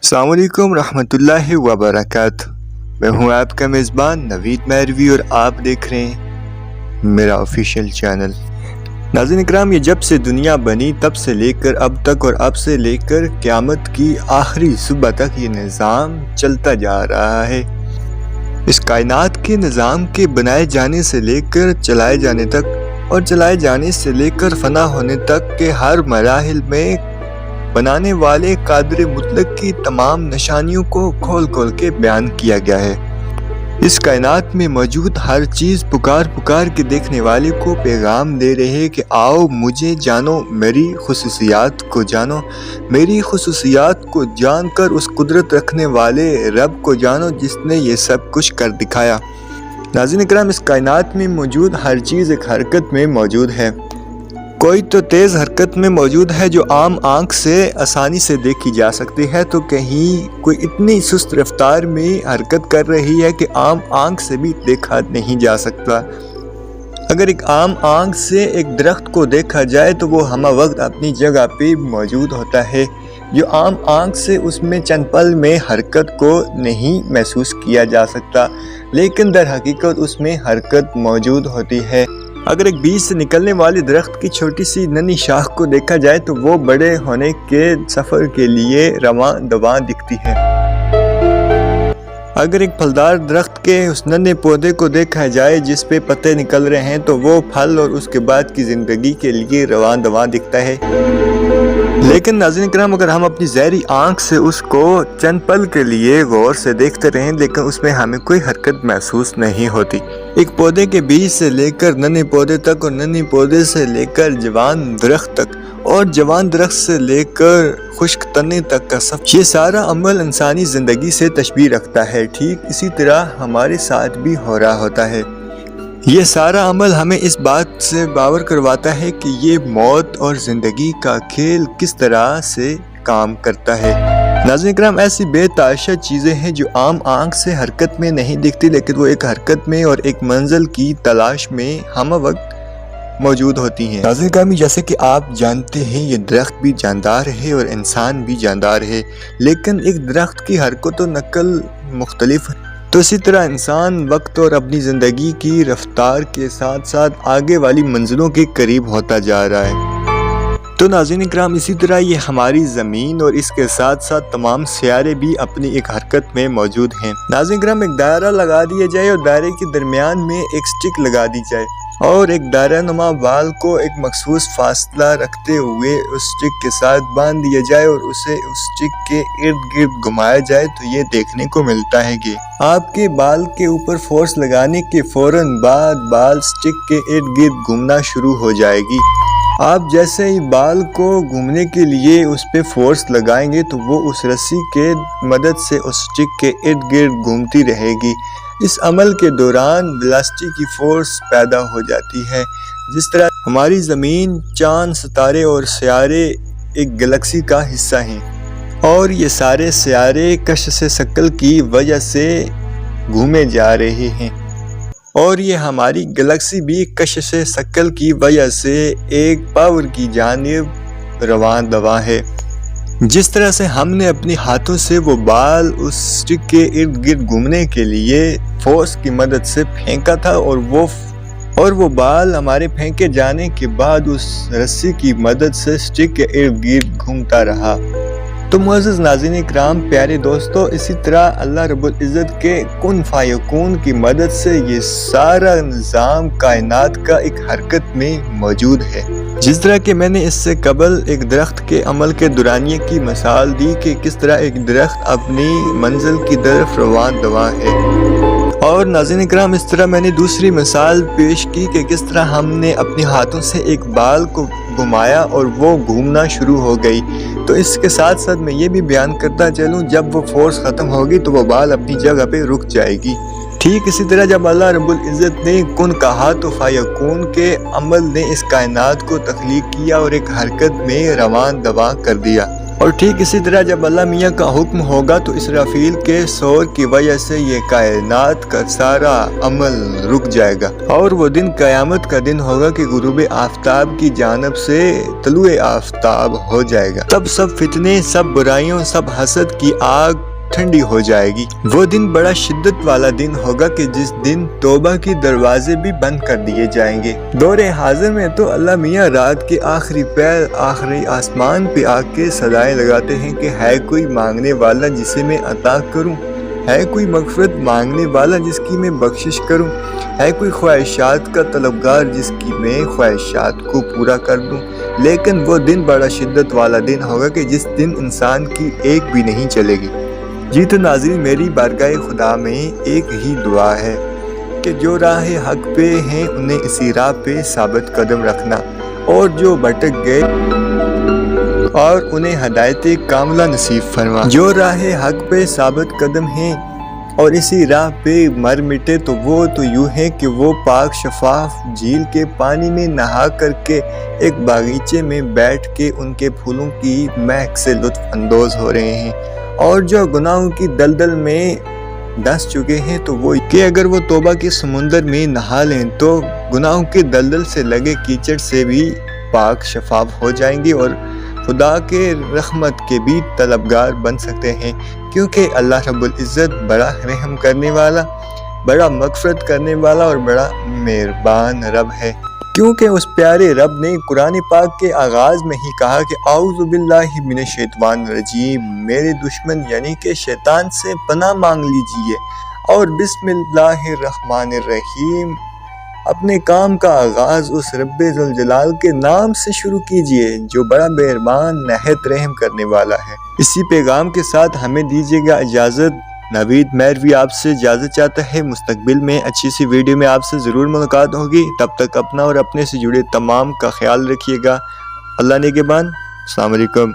السلام علیکم رحمۃ اللہ وبرکاتہ۔ میں ہوں آپ کا میزبان نوید مہروی اور آپ دیکھ رہے ہیں میرا آفیشیل چینل۔ ناظرین اکرام، یہ جب سے دنیا بنی تب سے لے کر اب تک اور اب سے لے کر قیامت کی آخری صبح تک یہ نظام چلتا جا رہا ہے۔ اس کائنات کے نظام کے بنائے جانے سے لے کر چلائے جانے تک اور چلائے جانے سے لے کر فنا ہونے تک کے ہر مراحل میں بنانے والے قادر مطلق کی تمام نشانیوں کو کھول کھول کے بیان کیا گیا ہے۔ اس کائنات میں موجود ہر چیز پکار پکار کے دیکھنے والے کو پیغام دے رہے کہ آؤ مجھے جانو، میری خصوصیات کو جانو، میری خصوصیات کو جان کر اس قدرت رکھنے والے رب کو جانو جس نے یہ سب کچھ کر دکھایا۔ ناظرین اکرام، اس کائنات میں موجود ہر چیز ایک حرکت میں موجود ہے۔ کوئی تو تیز حرکت میں موجود ہے جو عام آنکھ سے آسانی سے دیکھی جا سکتی ہے، تو کہیں کوئی اتنی سست رفتار میں حرکت کر رہی ہے کہ عام آنکھ سے بھی دیکھا نہیں جا سکتا۔ اگر ایک عام آنکھ سے ایک درخت کو دیکھا جائے تو وہ ہمہ وقت اپنی جگہ پہ موجود ہوتا ہے، جو عام آنکھ سے اس میں چند پل میں حرکت کو نہیں محسوس کیا جا سکتا، لیکن در حقیقت اس میں حرکت موجود ہوتی ہے۔ اگر ایک بیج سے نکلنے والے درخت کی چھوٹی سی ننھی شاخ کو دیکھا جائے تو وہ بڑے ہونے کے سفر کے لیے رواں دواں دکھتی ہے۔ اگر ایک پھلدار درخت کے اس ننھے پودے کو دیکھا جائے جس پہ پتے نکل رہے ہیں تو وہ پھل اور اس کے بعد کی زندگی کے لیے رواں دواں دکھتا ہے۔ لیکن ناظرین کرام، اگر ہم اپنی ظاہری آنکھ سے اس کو چند پل کے لیے غور سے دیکھتے رہیں لیکن اس میں ہمیں کوئی حرکت محسوس نہیں ہوتی۔ ایک پودے کے بیج سے لے کر ننھے پودے تک اور ننھے پودے سے لے کر جوان درخت تک اور جوان درخت سے لے کر خشک تنے تک کا سفر، یہ سارا عمل انسانی زندگی سے تشبیہ رکھتا ہے۔ ٹھیک اسی طرح ہمارے ساتھ بھی ہو رہا ہوتا ہے۔ یہ سارا عمل ہمیں اس بات سے باور کرواتا ہے کہ یہ موت اور زندگی کا کھیل کس طرح سے کام کرتا ہے۔ ناظرین کرام، ایسی بے تحاشا چیزیں ہیں جو عام آنکھ سے حرکت میں نہیں دکھتی، لیکن وہ ایک حرکت میں اور ایک منزل کی تلاش میں ہمہ وقت موجود ہوتی ہیں۔ ناظرین کرام، جیسے کہ آپ جانتے ہیں یہ درخت بھی جاندار ہے اور انسان بھی جاندار ہے، لیکن ایک درخت کی حرکت و نقل مختلف ہے، تو اسی طرح انسان وقت اور اپنی زندگی کی رفتار کے ساتھ ساتھ آگے والی منزلوں کے قریب ہوتا جا رہا ہے۔ تو ناظرین اکرام، اسی طرح یہ ہماری زمین اور اس کے ساتھ ساتھ تمام سیارے بھی اپنی ایک حرکت میں موجود ہیں۔ ناظرین اکرام، ایک دائرہ لگا دیا جائے اور دائرے کے درمیان میں ایک سٹک لگا دی جائے اور ایک دائرہ نما بال کو ایک مخصوص فاصلہ رکھتے ہوئے اس سٹک کے ساتھ باندھ دیا جائے اور اسے اس سٹک کے ارد گرد گھمایا جائے تو یہ دیکھنے کو ملتا ہے کہ آپ کے بال کے اوپر فورس لگانے کے فوراً بعد بال سٹک کے ارد گرد گھومنا شروع ہو جائے گی۔ آپ جیسے ہی بال کو گھومنے کے لیے اس پہ فورس لگائیں گے تو وہ اس رسی کے مدد سے اس سٹک کے ارد گرد گھومتی رہے گی۔ اس عمل کے دوران ویلاسٹی کی فورس پیدا ہو جاتی ہے۔ جس طرح ہماری زمین، چاند، ستارے اور سیارے ایک گلیکسی کا حصہ ہیں اور یہ سارے سیارے کشش ثقل کی وجہ سے گھومے جا رہے ہیں، اور یہ ہماری گلیکسی بھی کشش ثقل کی وجہ سے ایک پاور کی جانب رواں دواں ہے۔ جس طرح سے ہم نے اپنے ہاتھوں سے وہ بال اس سٹک کے ارد گرد گھومنے کے لیے فورس کی مدد سے پھینکا تھا اور وہ بال ہمارے پھینکے جانے کے بعد اس رسی کی مدد سے سٹک کے ارد گرد گھومتا رہا۔ تو معزز ناظرین اکرام، پیارے دوستو، اسی طرح اللہ رب العزت کے کن فیکون کی مدد سے یہ سارا نظام کائنات کا ایک حرکت میں موجود ہے۔ جس طرح کہ میں نے اس سے قبل ایک درخت کے عمل کے دورانیے کی مثال دی کہ کس طرح ایک درخت اپنی منزل کی طرف رواں دواں ہے، اور ناظرین اکرام اس طرح میں نے دوسری مثال پیش کی کہ کس طرح ہم نے اپنے ہاتھوں سے ایک بال کو گھمایا اور وہ گھومنا شروع ہو گئی۔ تو اس کے ساتھ ساتھ میں یہ بھی بیان کرتا چلوں، جب وہ فورس ختم ہوگی تو وہ بال اپنی جگہ پہ رک جائے گی۔ ٹھیک اسی طرح جب اللہ رب العزت نے کن کہا تو فیکون کے عمل نے اس کائنات کو تخلیق کیا اور ایک حرکت میں رواں دواں کر دیا۔ اور ٹھیک اسی طرح جب اللہ میاں کا حکم ہوگا تو اسرافیل کے شور کی وجہ سے یہ کائنات کا سارا عمل رک جائے گا، اور وہ دن قیامت کا دن ہوگا کہ غروب آفتاب کی جانب سے طلوع آفتاب ہو جائے گا۔ تب سب فتنے، سب برائیوں، سب حسد کی آگ ٹھنڈی ہو جائے گی۔ وہ دن بڑا شدت والا دن ہوگا کہ جس دن توبہ کی دروازے بھی بند کر دیے جائیں گے۔ دور حاضر میں تو اللہ میاں رات کے آخری پہر آخری آسمان پہ آ کے صدائیں لگاتے ہیں کہ ہے کوئی مانگنے والا جسے میں عطا کروں، ہے کوئی مغفرت مانگنے والا جس کی میں بخشش کروں، ہے کوئی خواہشات کا طلبگار جس کی میں خواہشات کو پورا کر دوں۔ لیکن وہ دن بڑا شدت والا دن ہوگا کہ جس دن انسان کی ایک بھی نہیں چلے گی۔ جی تو ناظرین، میری بارگاہ خدا میں ایک ہی دعا ہے کہ جو راہ حق پہ ہیں انہیں اسی راہ پہ ثابت قدم رکھنا، اور جو بھٹک گئے اور انہیں ہدایت کاملہ نصیب فرما۔ جو راہ حق پہ ثابت قدم ہیں اور اسی راہ پہ مر مٹے تو وہ تو یوں ہے کہ وہ پاک شفاف جھیل کے پانی میں نہا کر کے ایک باغیچے میں بیٹھ کے ان کے پھولوں کی مہک سے لطف اندوز ہو رہے ہیں، اور جو گناہوں کی دلدل میں دس چکے ہیں تو وہ کہ اگر وہ توبہ کے سمندر میں نہا لیں تو گناہوں کے دلدل سے لگے کیچڑ سے بھی پاک شفاف ہو جائیں گے اور خدا کے رحمت کے بھی طلبگار بن سکتے ہیں، کیونکہ اللہ رب العزت بڑا رحم کرنے والا، بڑا مغفرت کرنے والا اور بڑا مہربان رب ہے۔ کیونکہ اس پیارے رب نے قرآن پاک کے آغاز میں ہی کہا کہ اعوذ باللہ من الشیطان الرجیم، میرے دشمن یعنی کہ شیطان سے پناہ مانگ لیجئے، اور بسم اللہ الرحمن الرحیم، اپنے کام کا آغاز اس رب ذوالجلال کے نام سے شروع کیجئے جو بڑا مہربان نہایت رحم کرنے والا ہے۔ اسی پیغام کے ساتھ ہمیں دیجیے گا اجازت۔ نوید مہروی آپ سے اجازت چاہتا ہے، مستقبل میں اچھی سی ویڈیو میں آپ سے ضرور ملاقات ہوگی۔ تب تک اپنا اور اپنے سے جڑے تمام کا خیال رکھیے گا۔ اللہ نگہبان۔ السلام علیکم۔